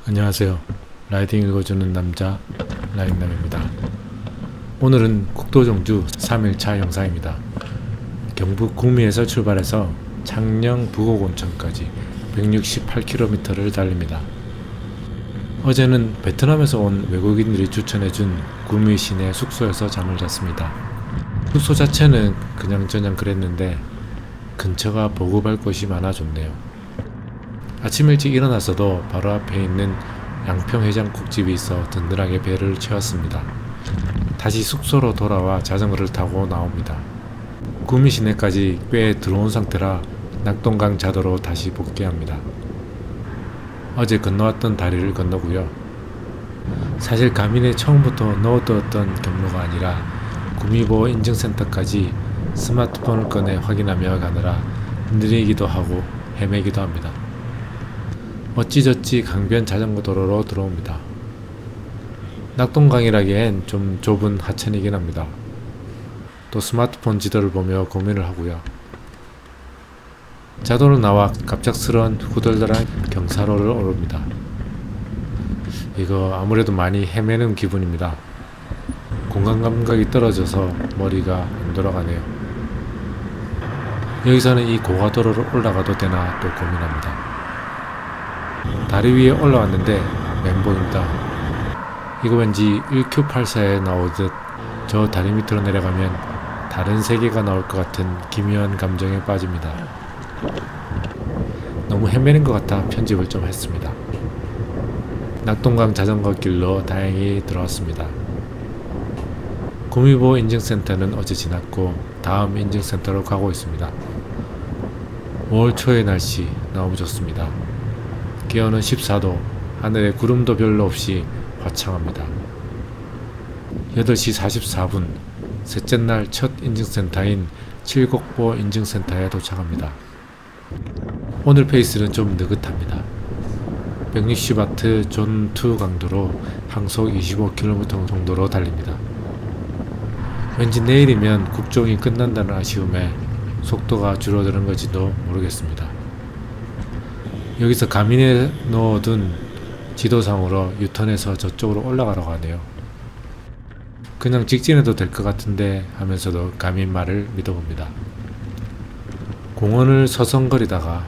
안녕하세요. 라이딩 읽어주는 남자 라이딩남입니다. 오늘은 국도정주 3일차 영상입니다. 경북 구미에서 출발해서 창녕 북옥온천까지 168km를 달립니다. 어제는 베트남에서 온 외국인들이 추천해준 구미 시내 숙소에서 잠을 잤습니다. 숙소 자체는 그냥저냥 그랬는데 근처가 보고 갈 곳이 많아 좋네요. 아침 일찍 일어나서도 바로 앞에 있는 양평해장국집이 있어 든든하게 배를 채웠습니다. 다시 숙소로 돌아와 자전거를 타고 나옵니다. 구미 시내까지 꽤 들어온 상태라 낙동강 자도로 다시 복귀합니다. 어제 건너왔던 다리를 건너고요. 사실 가민에 처음부터 넣어두었던 경로가 아니라 구미보 인증센터까지 스마트폰을 꺼내 확인하며 가느라 느리기도 하고 헤매기도 합니다. 어찌저찌 강변 자전거 도로로 들어옵니다. 낙동강이라기엔 좀 좁은 하천이긴 합니다. 또 스마트폰 지도를 보며 고민을 하고요. 자도로 나와 갑작스런 후덜덜한 경사로를 오릅니다. 이거 아무래도 많이 헤매는 기분입니다. 공간 감각이 떨어져서 머리가 안 돌아가네요. 여기서는 이 고가도로를 올라가도 되나 또 고민합니다. 다리 위에 올라왔는데 멘보입니다. 이거 왠지 1Q84에 나오듯 저 다리 밑으로 내려가면 다른 세계가 나올 것 같은 기묘한 감정에 빠집니다. 너무 헤매는 것 같아 편집을 좀 했습니다. 낙동강 자전거 길로 다행히 들어왔습니다. 구미보 인증센터는 어제 지났고 다음 인증센터로 가고 있습니다. 5월 초의 날씨 너무 좋습니다. 기온은 14도, 하늘에 구름도 별로 없이 화창합니다. 8시 44분, 셋째 날 첫 인증센터인 칠곡보 인증센터에 도착합니다. 오늘 페이스는 좀 느긋합니다. 160W 존2 강도로 항속 25km 정도로 달립니다. 왠지 내일이면 국종이 끝난다는 아쉬움에 속도가 줄어드는 건지도 모르겠습니다. 여기서 가민에 넣어둔 지도상으로 유턴해서 저쪽으로 올라가라고 하네요. 그냥 직진해도 될 것 같은데 하면서도 가민 말을 믿어봅니다. 공원을 서성거리다가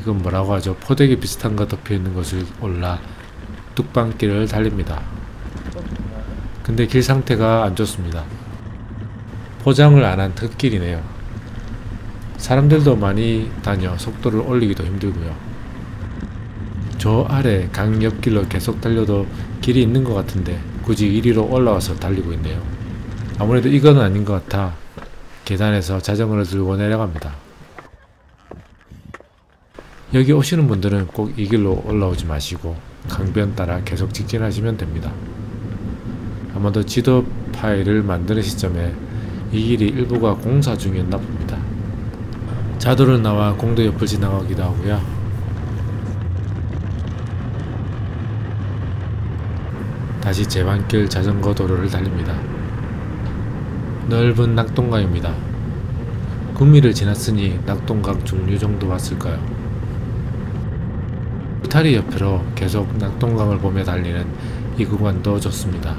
이건 뭐라고 하죠? 포대기 비슷한 거 덮여 있는 것을 올라 뚝방길을 달립니다. 근데 길 상태가 안 좋습니다. 포장을 안 한 흙길이네요. 사람들도 많이 다녀 속도를 올리기도 힘들고요. 저 아래 강 옆길로 계속 달려도 길이 있는 것 같은데 굳이 이리로 올라와서 달리고 있네요. 아무래도 이건 아닌 것 같아 계단에서 자전거를 들고 내려갑니다. 여기 오시는 분들은 꼭 이 길로 올라오지 마시고 강변 따라 계속 직진하시면 됩니다. 아마도 지도 파일을 만드는 시점에 이 길이 일부가 공사 중이었나 봅니다. 자도를 나와 공도 옆을 지나가기도 하고요. 다시 제반길 자전거 도로를 달립니다. 넓은 낙동강입니다. 구미를 지났으니 낙동강 중류 정도 왔을까요? 울타리 옆으로 계속 낙동강을 보며 달리는 이 구간도 좋습니다.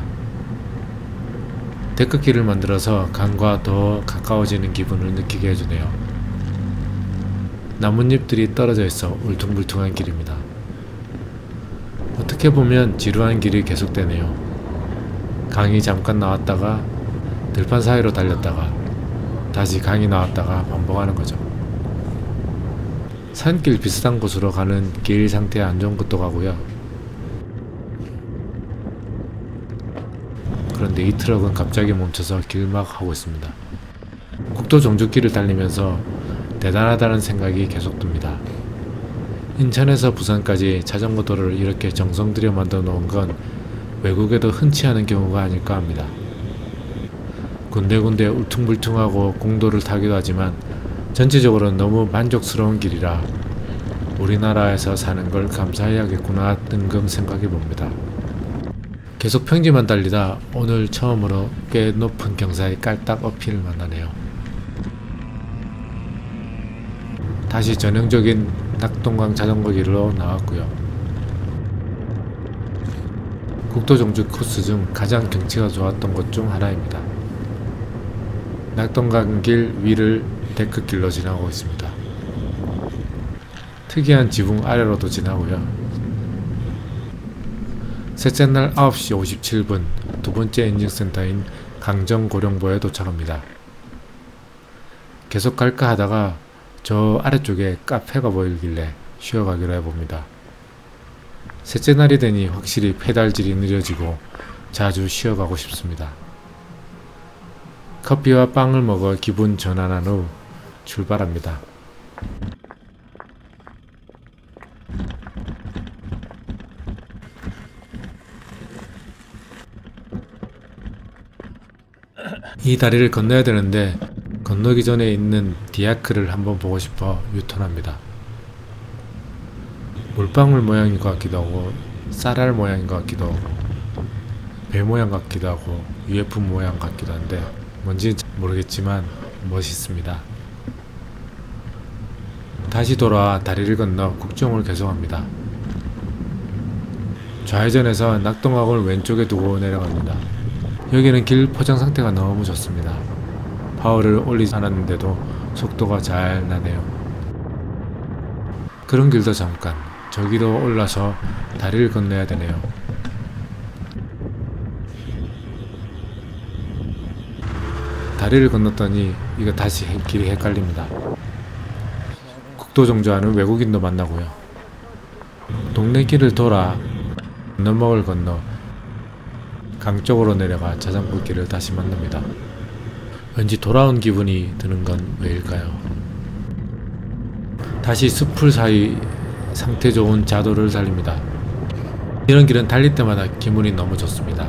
데크길을 만들어서 강과 더 가까워지는 기분을 느끼게 해주네요. 나뭇잎들이 떨어져 있어 울퉁불퉁한 길입니다. 어떻게 보면 지루한 길이 계속되네요. 강이 잠깐 나왔다가 들판 사이로 달렸다가 다시 강이 나왔다가 반복하는 거죠. 산길 비슷한 곳으로 가는 길 상태 안 좋은 것도 가고요. 그런데 이 트럭은 갑자기 멈춰서 길막하고 있습니다. 국도 정주길을 달리면서 대단하다는 생각이 계속 듭니다. 인천에서 부산까지 자전거 도로를 이렇게 정성 들여 만들어 놓은 건 외국에도 흔치 않은 경우가 아닐까 합니다. 군데군데 울퉁불퉁하고 공도를 타기도 하지만 전체적으로는 너무 만족스러운 길이라 우리나라에서 사는 걸 감사해야겠구나 뜬금 생각해 봅니다. 계속 평지만 달리다 오늘 처음으로 꽤 높은 경사의 깔딱 어필을 만나네요. 다시 전형적인 낙동강 자전거 길로 나왔고요. 국도 정주 코스 중 가장 경치가 좋았던 곳 중 하나입니다. 낙동강길 위를 데크길로 지나고 있습니다. 특이한 지붕 아래로도 지나고요. 셋째 날 9시 57분 두 번째 인증센터인 강정고령보에 도착합니다. 계속 갈까 하다가 저 아래쪽에 카페가 보이길래 쉬어가기로 해봅니다. 셋째 날이 되니 확실히 페달질이 느려지고 자주 쉬어가고 싶습니다. 커피와 빵을 먹어 기분 전환한 후 출발합니다. 이 다리를 건너야 되는데 건너기 전에 있는 디아크를 한번 보고 싶어 유턴합니다. 물방울 모양인 것 같기도 하고 쌀알 모양인 것 같기도 하고 배 모양 같기도 하고 UFO 모양 같기도 한데 뭔지 모르겠지만 멋있습니다. 다시 돌아와 다리를 건너 국정을 개송합니다. 좌회전해서 낙동강을 왼쪽에 두고 내려갑니다. 여기는 길 포장 상태가 너무 좋습니다. 파워를 올리지 않았는데도 속도가 잘 나네요. 그런 길도 잠깐 저기로 올라서 다리를 건너야 되네요. 다리를 건넜더니 이거 다시 길이 헷갈립니다. 국도 정주하는 외국인도 만나고요. 동네 길을 돌아 건너먹을 건너 강 쪽으로 내려가 자전거 길을 다시 만납니다. 왠지 돌아온 기분이 드는 건 왜일까요? 다시 숲풀 사이 상태 좋은 자도를 달립니다. 이런 길은 달릴 때마다 기분이 너무 좋습니다.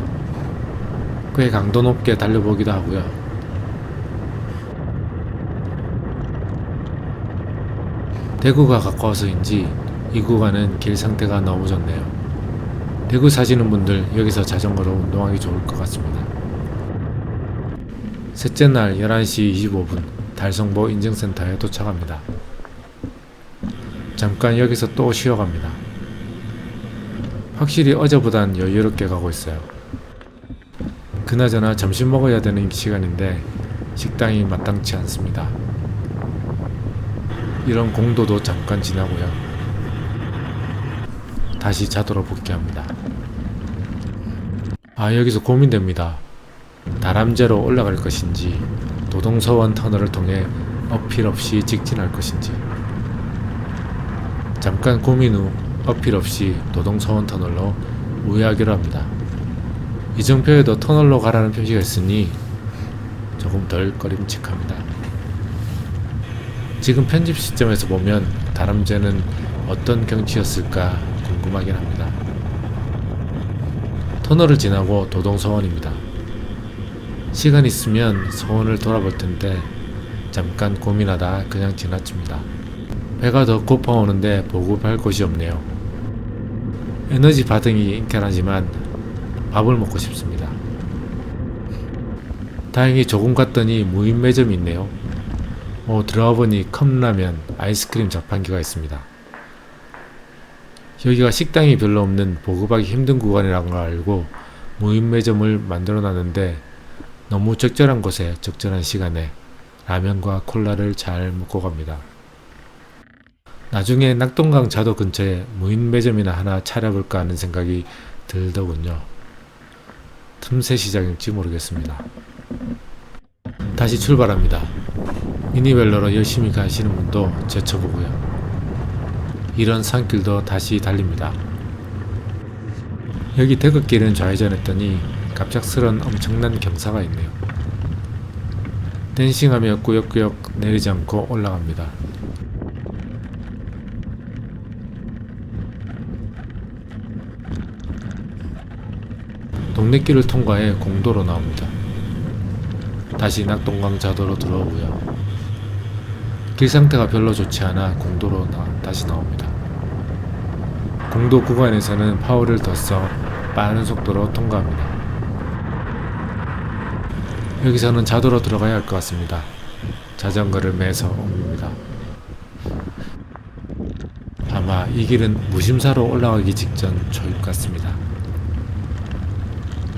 꽤 강도 높게 달려보기도 하고요. 대구가 가까워서인지 이 구간은 길 상태가 너무 좋네요. 대구 사시는 분들 여기서 자전거로 운동하기 좋을 것 같습니다. 셋째 날 11시 25분 달성보 인증센터에 도착합니다. 잠깐 여기서 또 쉬어갑니다. 확실히 어제보단 여유롭게 가고 있어요. 그나저나 점심 먹어야 되는 시간인데 식당이 마땅치 않습니다. 이런 공도도 잠깐 지나고요. 다시 자도로 복귀합니다. 여기서 고민됩니다. 다람제로 올라갈 것인지 도동서원 터널을 통해 어필 없이 직진할 것인지. 잠깐 고민 후 어필 없이 도동서원 터널로 우회하기로 합니다. 이정표에도 터널로 가라는 표시가 있으니 조금 덜 꺼림칙합니다. 지금 편집 시점에서 보면 다람제는 어떤 경치였을까 궁금하긴 합니다. 터널을 지나고 도동서원입니다. 시간 있으면 서원을 돌아볼 텐데 잠깐 고민하다 그냥 지나칩니다. 배가 더 고파오는데 보급할 곳이 없네요. 에너지 바등이 인견하지만 밥을 먹고 싶습니다. 다행히 조금 갔더니 무인 매점이 있네요. 들어와 보니 컵라면, 아이스크림 자판기가 있습니다. 여기가 식당이 별로 없는 보급하기 힘든 구간이라는 걸 알고 무인 매점을 만들어 놨는데 너무 적절한 곳에 적절한 시간에 라면과 콜라를 잘 먹고 갑니다. 나중에 낙동강 자도 근처에 무인 매점이나 하나 차려볼까 하는 생각이 들더군요. 틈새 시작일지 모르겠습니다. 다시 출발합니다. 미니벨로로 열심히 가시는 분도 제쳐보고요. 이런 산길도 다시 달립니다. 여기 대극길은 좌회전했더니 갑작스런 엄청난 경사가 있네요. 댄싱하며 꾸역꾸역 내리지 않고 올라갑니다. 동네길을 통과해 공도로 나옵니다. 다시 낙동강 자도로 들어오고요. 길 상태가 별로 좋지 않아 공도로 다시 나옵니다. 공도 구간에서는 파워를 더 써 빠른 속도로 통과합니다. 여기서는 자도로 들어가야 할 것 같습니다. 자전거를 매서 옮깁니다. 아마 이 길은 무심사로 올라가기 직전 초입 같습니다.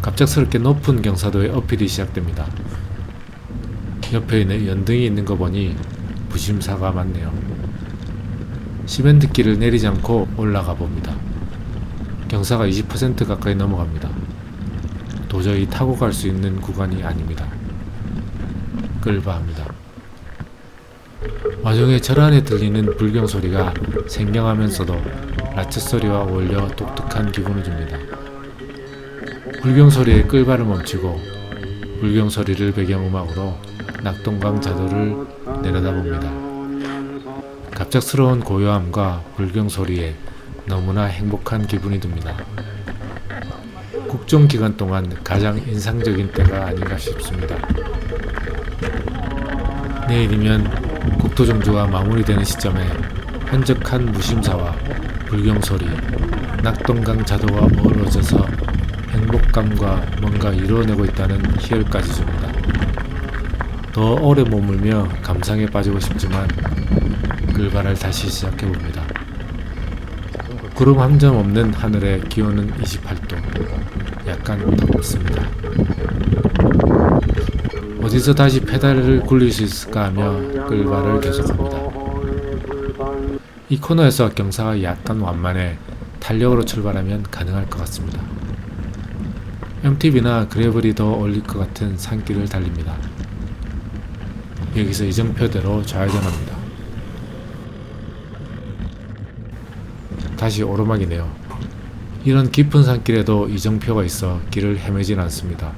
갑작스럽게 높은 경사도의 어필이 시작됩니다. 옆에 있는 연등이 있는 거 보니 무심사가 많네요. 시멘트길을 내리지 않고 올라가 봅니다. 경사가 20% 가까이 넘어갑니다. 도저히 타고 갈 수 있는 구간이 아닙니다. 끌바합니다. 와중에 절 안에 들리는 불경 소리가 생경하면서도 라츠 소리와 어울려 독특한 기분을 줍니다. 불경 소리에 끌바를 멈추고 불경 소리를 배경음악으로 낙동강 자도를 내려다봅니다. 갑작스러운 고요함과 불경 소리에 너무나 행복한 기분이 듭니다. 국정 기간 동안 가장 인상적인 때가 아닌가 싶습니다. 내일이면 국토정주가 마무리되는 시점에 한적한 무심사와 불경 소리, 낙동강 자도가 어우러져서 행복감과 뭔가 이루어내고 있다는 희열까지 줍니다. 더 오래 머물며 감상에 빠지고 싶지만 끌바를 다시 시작해봅니다. 구름 한 점 없는 하늘에 기온은 28도. 약간 덥습니다. 어디서 다시 페달을 굴릴 수 있을까 하며 끌바를 계속합니다. 이 코너에서 경사가 약간 완만해 탄력으로 출발하면 가능할 것 같습니다. MTB나 그래블이 더 어울릴 것 같은 산길을 달립니다. 여기서 이정표대로 좌회전합니다. 다시 오르막이네요. 이런 깊은 산길에도 이정표가 있어 길을 헤매진 않습니다.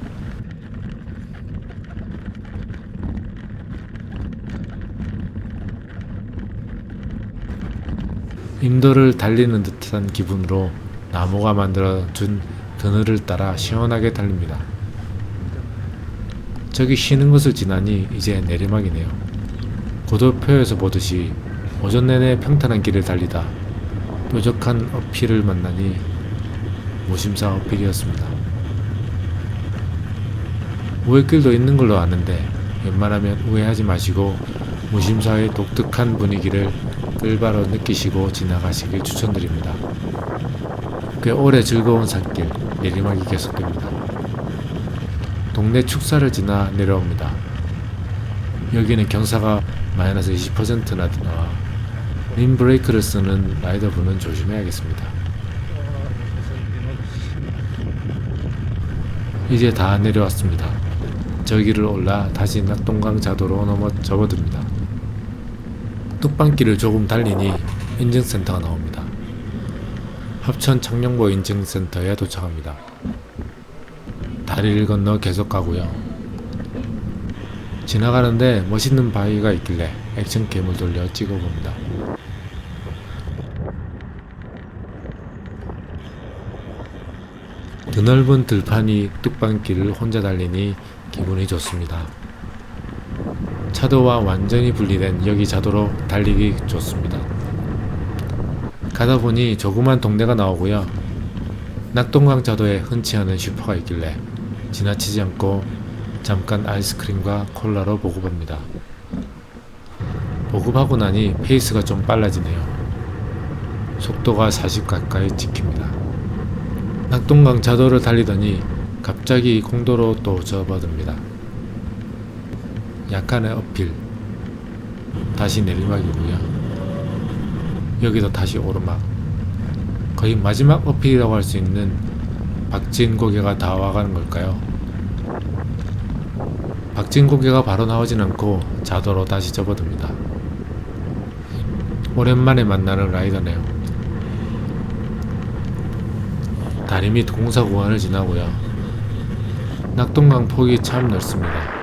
임도를 달리는 듯한 기분으로 나무가 만들어준 그늘을 따라 시원하게 달립니다. 저기 쉬는 곳을 지나니 이제 내리막이네요. 고도표에서 보듯이 오전 내내 평탄한 길을 달리다 뾰족한 어필을 만나니 무심사 어필이었습니다. 우회길도 있는 걸로 아는데 웬만하면 우회하지 마시고 무심사의 독특한 분위기를 끌바로 느끼시고 지나가시길 추천드립니다. 꽤 오래 즐거운 산길, 내리막이 계속됩니다. 동네 축사를 지나 내려옵니다. 여기는 경사가 마이너스 20%나 나와 윈브레이크를 쓰는 라이더분은 조심해야겠습니다. 이제 다 내려왔습니다. 저기를 올라 다시 낙동강 자도로 접어듭니다. 뚝방길을 조금 달리니 인증센터가 나옵니다. 합천 창녕보 인증센터에 도착합니다. 다리를 건너 계속 가고요. 지나가는데 멋있는 바위가 있길래 액션 캠을 돌려 찍어봅니다. 드넓은 들판이 뚝방길을 혼자 달리니 기분이 좋습니다. 차도와 완전히 분리된 여기 자도로 달리기 좋습니다. 가다 보니 조그만 동네가 나오고요. 낙동강 자도에 흔치 않은 슈퍼가 있길래 지나치지 않고 잠깐 아이스크림과 콜라로 보급합니다. 보급하고 나니 페이스가 좀 빨라지네요. 속도가 40 가까이 찍힙니다. 낙동강 자도를 달리더니 갑자기 공도로 또 접어듭니다. 약간의 어필, 다시 내리막이고요. 여기도 다시 오르막. 거의 마지막 어필이라고 할 수 있는 박진 고개가 다 와가는 걸까요? 박진 고개가 바로 나오진 않고 자도로 다시 접어듭니다. 오랜만에 만나는 라이더네요. 다리 밑 공사 구간을 지나고요. 낙동강 폭이 참 넓습니다.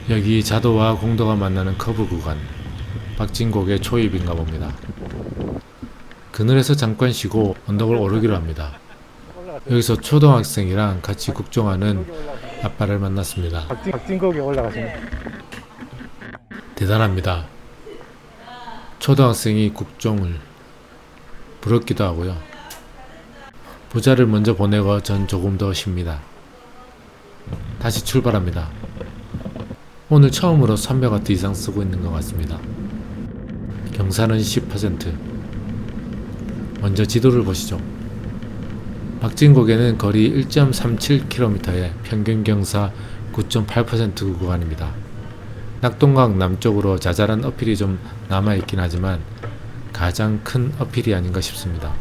여기 자도와 공도가 만나는 커브 구간, 박진곡의 초입인가 봅니다. 그늘에서 잠깐 쉬고 언덕을 오르기로 합니다. 여기서 초등학생이랑 같이 국정하는 아빠를 만났습니다. 박진곡에 올라가시네. 대단합니다. 초등학생이 국정을 부럽기도 하고요. 부자를 먼저 보내고 전 조금 더 쉽니다. 다시 출발합니다. 오늘 처음으로 300W 이상 쓰고 있는 것 같습니다. 경사는 10%. 먼저 지도를 보시죠. 박진곡에는 거리 1.37km에 평균 경사 9.8% 구간입니다. 낙동강 남쪽으로 자잘한 어필이 좀 남아있긴 하지만 가장 큰 어필이 아닌가 싶습니다.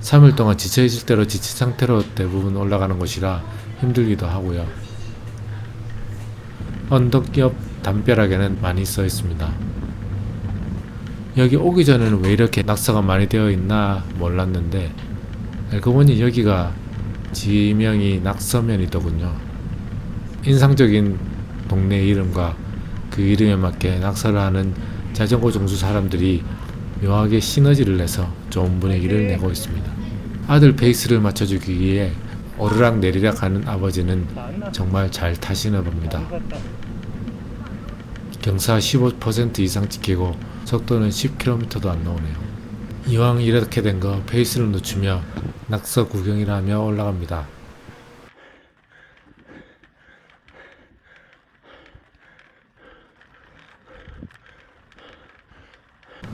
3일 동안 지쳐있을 대로 지친 상태로 대부분 올라가는 곳이라 힘들기도 하고요. 언덕 옆 담벼락에는 많이 써 있습니다. 여기 오기 전에는 왜 이렇게 낙서가 많이 되어 있나 몰랐는데 알고 보니 여기가 지명이 낙서면이더군요. 인상적인 동네 이름과 그 이름에 맞게 낙서를 하는 자전거 종주 사람들이 묘하게 시너지를 내서 좋은 분위기를 내고 있습니다. 아들 페이스를 맞춰주기 위해 오르락 내리락 하는 아버지는 정말 잘 타시나 봅니다. 경사 15% 이상 찍히고 속도는 10km도 안 나오네요. 이왕 이렇게 된 거 페이스를 늦추며 낙서 구경이라 하며 올라갑니다.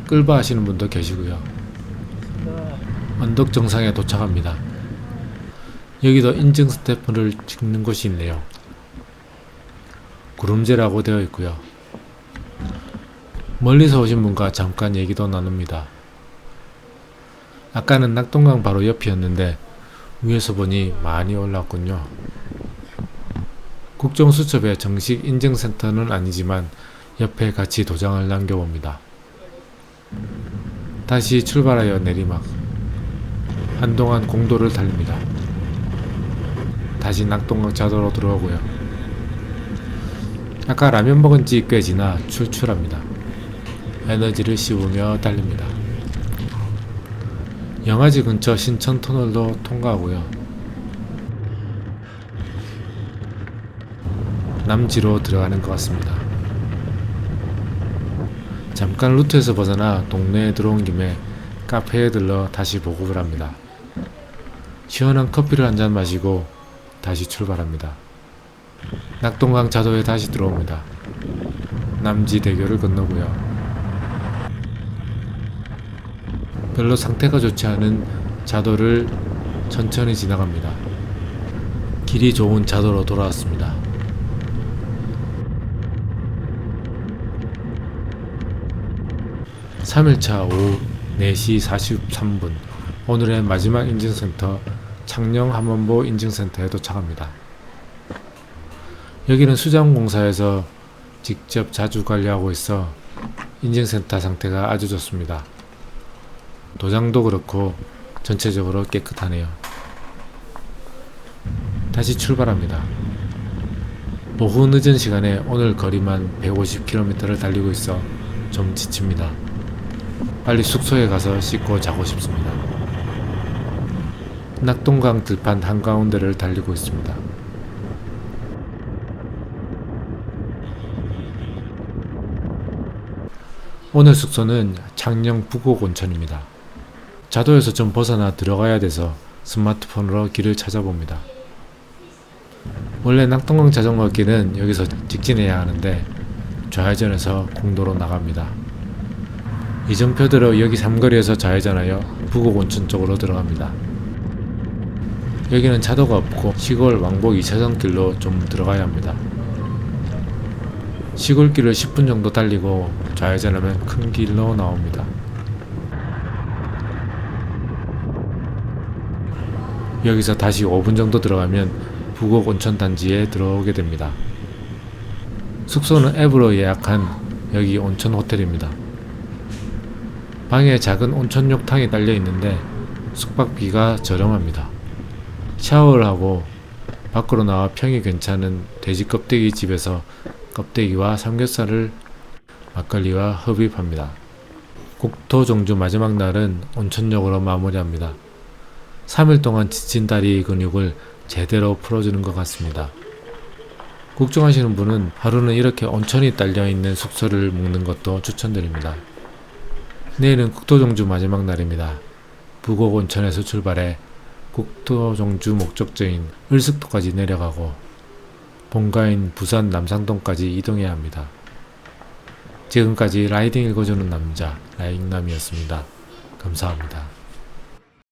끌바 하시는 분도 계시고요. 언덕 정상에 도착합니다. 여기도 인증 스탬프를 찍는 곳이 있네요. 구름제라고 되어 있고요. 멀리서 오신 분과 잠깐 얘기도 나눕니다. 아까는 낙동강 바로 옆이었는데 위에서 보니 많이 올랐군요. 국정수첩의 정식 인증센터는 아니지만 옆에 같이 도장을 남겨봅니다. 다시 출발하여 내리막. 한동안 공도를 달립니다. 다시 낙동강 자도로 들어오고요. 아까 라면 먹은 지 꽤 지나 출출합니다. 에너지를 씹으며 달립니다. 영화지 근처 신천 터널도 통과하고요. 남지로 들어가는 것 같습니다. 잠깐 루트에서 벗어나 동네에 들어온 김에 카페에 들러 다시 보급을 합니다. 시원한 커피를 한잔 마시고 다시 출발합니다. 낙동강 자도에 다시 들어옵니다. 남지대교를 건너고요. 별로 상태가 좋지 않은 자도를 천천히 지나갑니다. 길이 좋은 자도로 돌아왔습니다. (3일차) 오후 4시 43분 오늘의 마지막 인증센터 창녕 함원보 인증센터에 도착합니다. 여기는 수자원공사에서 직접 자주 관리하고 있어 인증센터 상태가 아주 좋습니다. 도장도 그렇고 전체적으로 깨끗하네요. 다시 출발합니다. 오후 늦은 시간에 오늘 거리만 150km를 달리고 있어 좀 지칩니다. 빨리 숙소에 가서 씻고 자고 싶습니다. 낙동강 들판 한가운데를 달리고 있습니다. 오늘 숙소는 창녕 부곡 온천입니다. 자도에서 좀 벗어나 들어가야 돼서 스마트폰으로 길을 찾아봅니다. 원래 낙동강 자전거 길은 여기서 직진해야 하는데 좌회전해서 공도로 나갑니다. 이정표대로 여기 삼거리에서 좌회전하여 부곡 온천 쪽으로 들어갑니다. 여기는 차도가 없고 시골 왕복 2차선 길로 좀 들어가야 합니다. 시골길을 10분 정도 달리고 좌회전하면 큰 길로 나옵니다. 여기서 다시 5분 정도 들어가면 부곡 온천 단지에 들어오게 됩니다. 숙소는 앱으로 예약한 여기 온천 호텔입니다. 방에 작은 온천 욕탕이 딸려 있는데 숙박비가 저렴합니다. 샤워를 하고 밖으로 나와 평이 괜찮은 돼지 껍데기 집에서 껍데기와 삼겹살을 막걸리와 흡입합니다. 국토 종주 마지막 날은 온천욕으로 마무리합니다. 3일 동안 지친 다리 근육을 제대로 풀어주는 것 같습니다. 걱정하시는 분은 하루는 이렇게 온천이 딸려있는 숙소를 묵는 것도 추천드립니다. 내일은 국토종주 마지막 날입니다. 부곡 온천에서 출발해 국토종주 목적지인 을숙도까지 내려가고 본가인 부산 남상동까지 이동해야 합니다. 지금까지 라이딩 읽어주는 남자 라잉남이었습니다. 감사합니다.